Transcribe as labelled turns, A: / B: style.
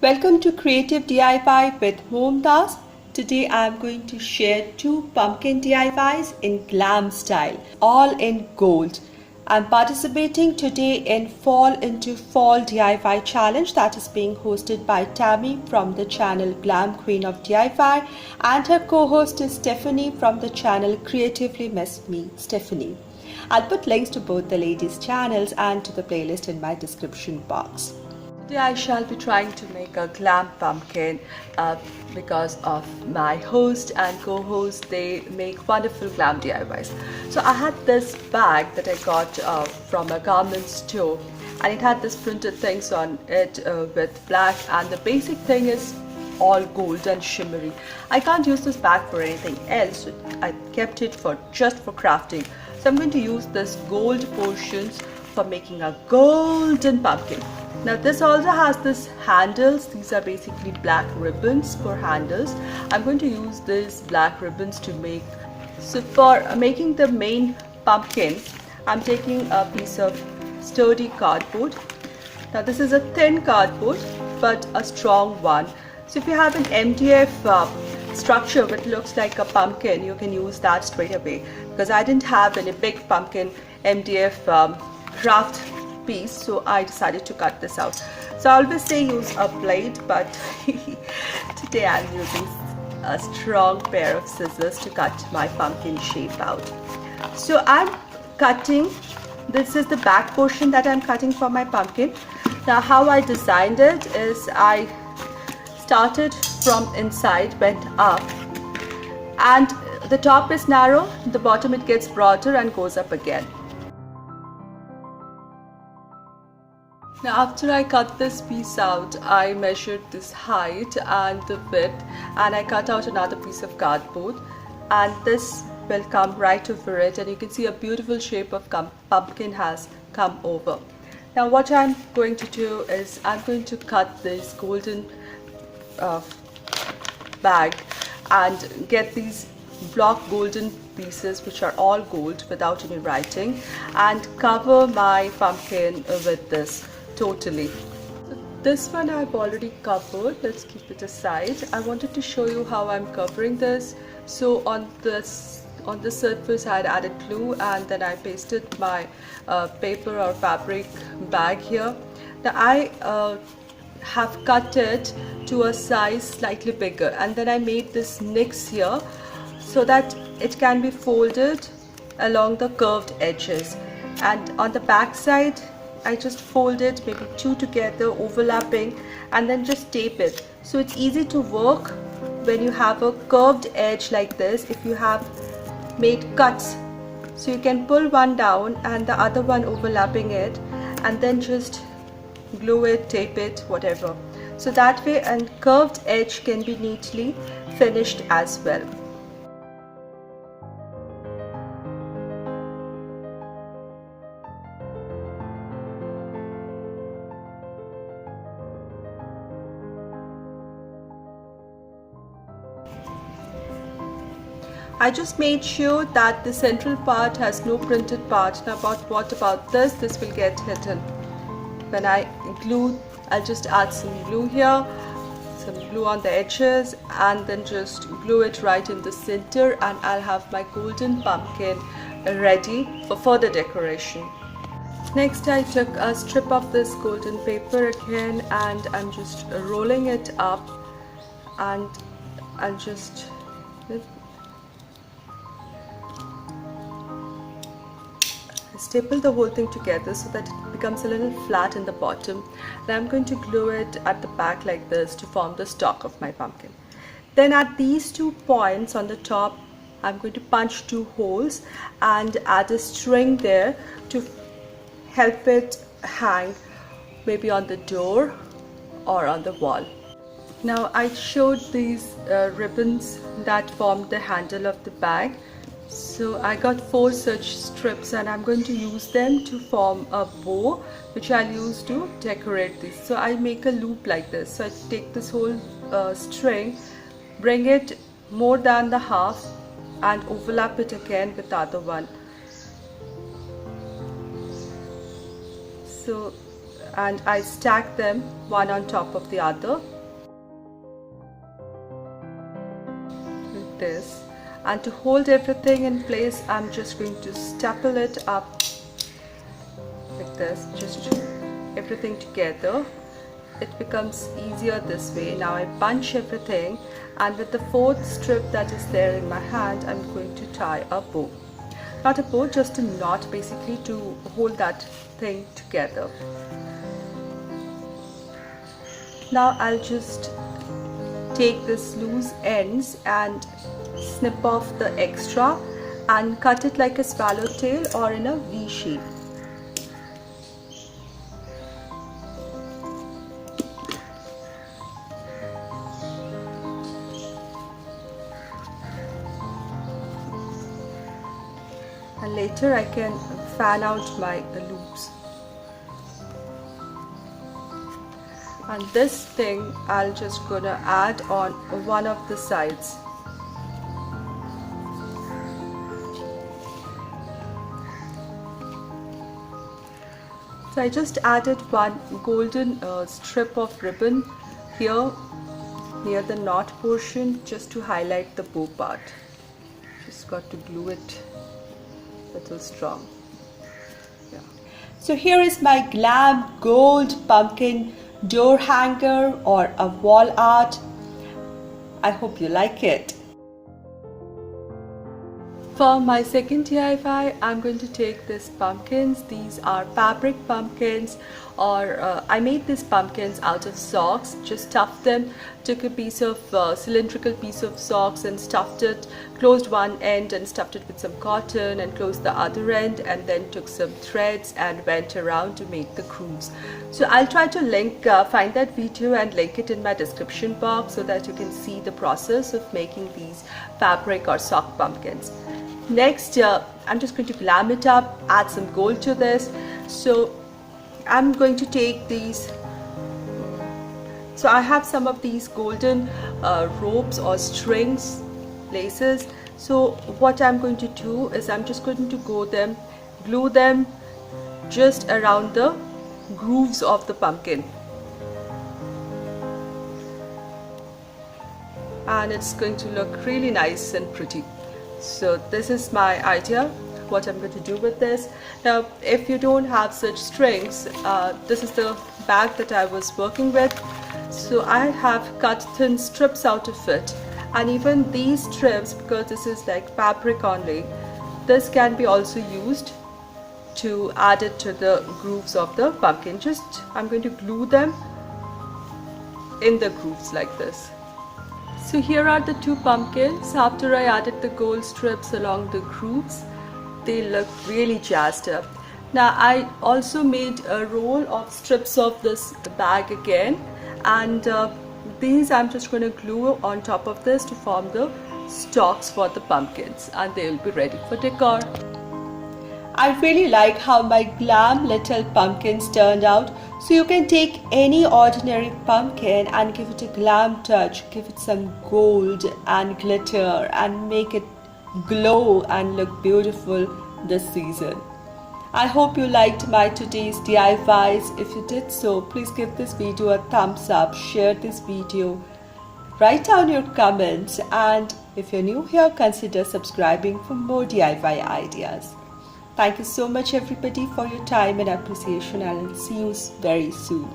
A: Welcome to Creative DIY with Momtaz. Today I am going to share two pumpkin DIYs in glam style, all in gold. I'm participating today in Fall into Fall DIY challenge that is being hosted by Tammy from the channel Glam Queen of DIY and her co-host is Stephanie from the channel Creatively Miss Me Stephanie. I'll put links to both the ladies' channels and to the playlist in my description box. Today I shall be trying to make a glam pumpkin because of my host and co-host. They make wonderful glam DIYs. So I had this bag that I got from a garment store and it had this printed things on it with black, and the basic thing is all gold and shimmery. I can't use this bag for anything else, so I kept it for just for crafting. So I'm going to use this gold portions for making a golden pumpkin. Now this also has this handles. These are basically black ribbons for handles. I'm going to use these black ribbons to make. So for making the main pumpkin, I'm taking a piece of sturdy cardboard. Now this is a thin cardboard but a strong one. So if you have an MDF structure which looks like a pumpkin, you can use that straight away, because I didn't have any big pumpkin MDF craft piece, so I decided to cut this out. So I always say use a blade, but today I'm using a strong pair of scissors to cut my pumpkin shape out. So I'm cutting, this is the back portion that I'm cutting for my pumpkin. Now how I designed it is I started from inside, went up, and the top is narrow, the bottom it gets broader and goes up again. Now after I cut this piece out, I measured this height and the width, and I cut out another piece of cardboard, and this will come right over it, and you can see a beautiful shape of pumpkin has come over. Now what I'm going to do is I'm going to cut this golden bag and get these block golden pieces which are all gold without any writing, and cover my pumpkin with this totally. So this one I've already covered. Let's keep it aside. I wanted to show you how I'm covering this. So on the surface I had added glue, and then I pasted my paper or fabric bag here. Now I have cut it to a size slightly bigger, and then I made this nicks here so that it can be folded along the curved edges, and on the back side I just fold it maybe two together overlapping and then just tape it. So it's easy to work when you have a curved edge like this. If you have made cuts, so you can pull one down and the other one overlapping it, and then just glue it, tape it, whatever. So that way a curved edge can be neatly finished as well. I just made sure that the central part has no printed part. Now what about this? This will get hidden. When I glue, I'll just add some glue here, some glue on the edges, and then just glue it right in the center, and I'll have my golden pumpkin ready for further decoration. Next I took a strip of this golden paper again, and I'm just rolling it up, and I'll just staple the whole thing together so that it becomes a little flat in the bottom. And I'm going to glue it at the back like this to form the stalk of my pumpkin. Then at these 2 points on the top, I'm going to punch 2 holes and add a string there to help it hang maybe on the door or on the wall. Now I showed these ribbons that formed the handle of the bag. So I got 4 such strips, and I'm going to use them to form a bow which I'll use to decorate this. So I make a loop like this. So I take this whole string, bring it more than the half, and overlap it again with the other one. So and I stack them one on top of the other like this. And to hold everything in place, I'm just going to staple it up like this, just everything together. It becomes easier this way. Now I bunch everything, and with the fourth strip that is there in my hand, I'm going to tie a bow. Not a bow, just a knot basically to hold that thing together. Now I'll just take this loose ends and snip off the extra and cut it like a swallowtail or in a V shape. And later I can fan out my loops. And this thing I'll just gonna add on one of the sides. So I just added one golden strip of ribbon here near the knot portion just to highlight the bow part. Just got to glue it a little strong. Yeah. So here is my glam gold pumpkin door hanger or a wall art. I hope you like it. For my second DIY, I'm going to take these pumpkins. These are fabric pumpkins, or I made these pumpkins out of socks. Just stuffed them, took a piece of cylindrical piece of socks and stuffed it, closed one end and stuffed it with some cotton and closed the other end, and then took some threads and went around to make the grooves. So I'll try to link, find that video and link it in my description box so that you can see the process of making these fabric or sock pumpkins. Next, I'm just going to glam it up, add some gold to this. So I'm going to take these. So I have some of these golden ropes or strings, laces. So what I'm going to do is I'm just going to glue them just around the grooves of the pumpkin. And it's going to look really nice and pretty. So this is my idea, what I'm going to do with this. Now if you don't have such strings, this is the bag that I was working with. So I have cut thin strips out of it, and even these strips, because this is like fabric only, this can be also used to add it to the grooves of the pumpkin. Just I'm going to glue them in the grooves like this. So here are the two pumpkins. After I added the gold strips along the grooves, they look really jazzed up. Now I also made a roll of strips of this bag again, and these I'm just going to glue on top of this to form the stalks for the pumpkins, and they will be ready for decor. I really like how my glam little pumpkins turned out. So you can take any ordinary pumpkin and give it a glam touch, give it some gold and glitter and make it glow and look beautiful this season. I hope you liked my today's DIYs. If you did so, please give this video a thumbs up, share this video, write down your comments, and if you're new here, consider subscribing for more DIY ideas. Thank you so much everybody for your time and appreciation, and I'll see you very soon.